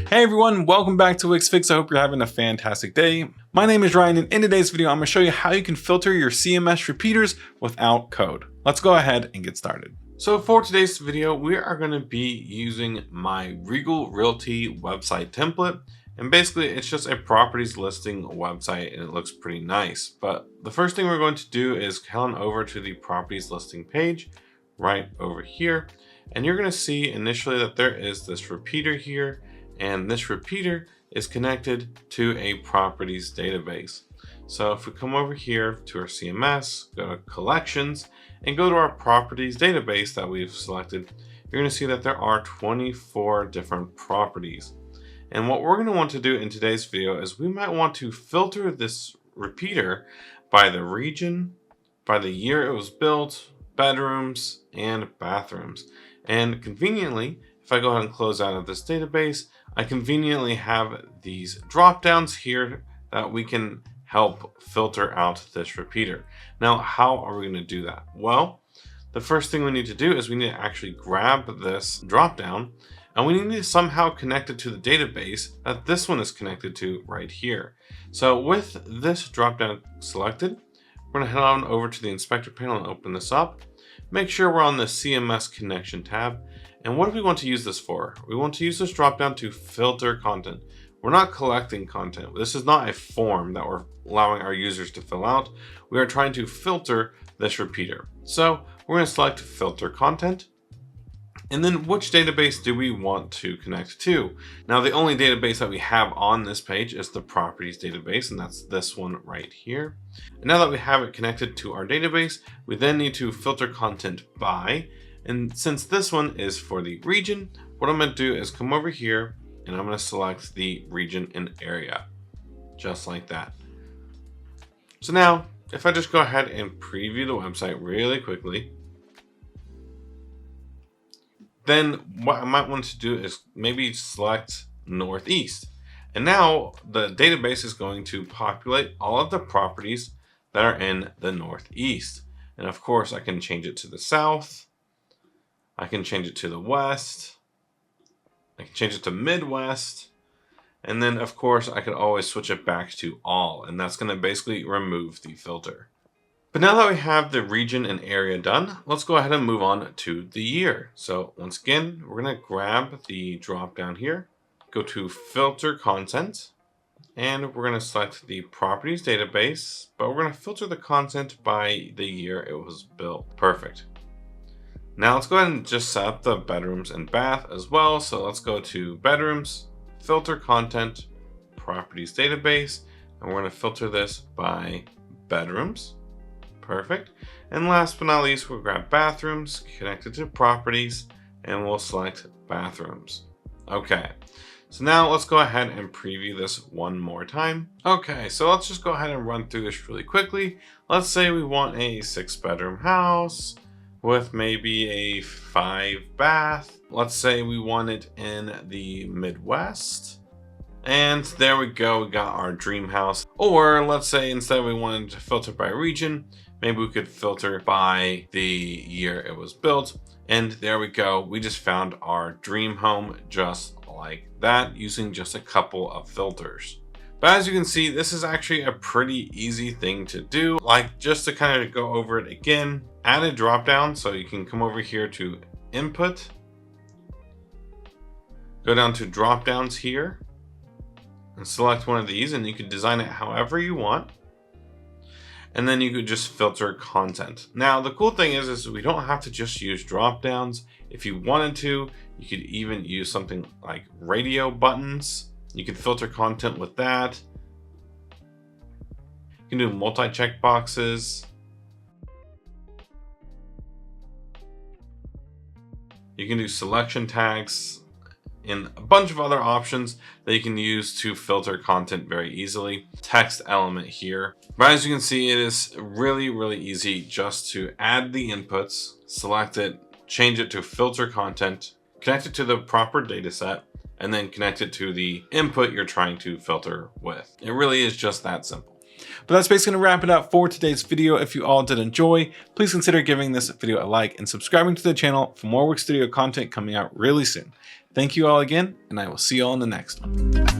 Hey everyone, welcome back to Wix Fix. I hope you're having a fantastic day. My name is Ryan, and in today's video, I'm going to show you how you can filter your CMS repeaters without code. Let's go ahead and get started. So for today's video, we are going to be using my Regal Realty website template. And basically, it's just a properties listing website, and it looks pretty nice. But the first thing we're going to do is head on over to the properties listing page right over here. And you're going to see initially that there is this repeater here. And this repeater is connected to a properties database. So if we come over here to our CMS, go to collections, and go to our properties database that we've selected, you're going to see that there are 24 different properties. And what we're going to want to do in today's video is we might want to filter this repeater by the region, by the year it was built, bedrooms, and bathrooms. And conveniently, if I go ahead and close out of this database, I conveniently have these drop downs here that we can help filter out this repeater. Now, how are we going to do that? Well, the first thing we need to do is we need to actually grab this drop down, and we need to somehow connect it to the database that this one is connected to right here. So with this drop down selected, we're going to head on over to the inspector panel and open this up. Make sure we're on the CMS connection tab. And what do we want to use this for? We want to use this dropdown to filter content. We're not collecting content. This is not a form that we're allowing our users to fill out. We are trying to filter this repeater. So we're going to select filter content. And then which database do we want to connect to? Now, the only database that we have on this page is the properties database, and that's this one right here. And now that we have it connected to our database, we then need to filter content by. And since this one is for the region, what I'm going to do is come over here and I'm going to select the region and area, just like that. So now, if I just go ahead and preview the website really quickly, then what I might want to do is maybe select Northeast. And now the database is going to populate all of the properties that are in the Northeast. And of course, I can change it to the South. I can change it to the West. I can change it to Midwest. And then, of course, I could always switch it back to all. And that's going to basically remove the filter. But now that we have the region and area done, let's go ahead and move on to the year. So once again, we're going to grab the drop down here, go to filter content, and we're going to select the properties database, but we're going to filter the content by the year it was built. Perfect. Now let's go ahead and just set up the bedrooms and bath as well. So let's go to bedrooms, filter content, properties database, and we're going to filter this by bedrooms. Perfect. And last but not least, we'll grab bathrooms, connected to properties, and we'll select bathrooms. Okay. So now let's go ahead and preview this one more time. Okay, so let's just go ahead and run through this really quickly. Let's say we want a 6-bedroom house with maybe a 5-bath. Let's say we want it in the Midwest. And there we go, we got our dream house. Or let's say instead we wanted to filter by region, maybe we could filter by the year it was built. And there we go, we just found our dream home just like that using just a couple of filters. But as you can see, this is actually a pretty easy thing to do. Like, just to kind of go over it again, add a drop down. So you can come over here to input, go down to drop downs here and select one of these, and you can design it however you want. And then you could just filter content. Now, the cool thing is we don't have to just use drop downs. If you wanted to, you could even use something like radio buttons. You can filter content with that. You can do multi-check boxes. You can do selection tags and a bunch of other options that you can use to filter content very easily. Text element here. But as you can see, it is really, really easy just to add the inputs, select it, change it to filter content, connect it to the proper data set, and then connect it to the input you're trying to filter with. It really is just that simple. But that's basically gonna wrap it up for today's video. If you all did enjoy, please consider giving this video a like and subscribing to the channel for more Work Studio content coming out really soon. Thank you all again, and I will see you all in the next one.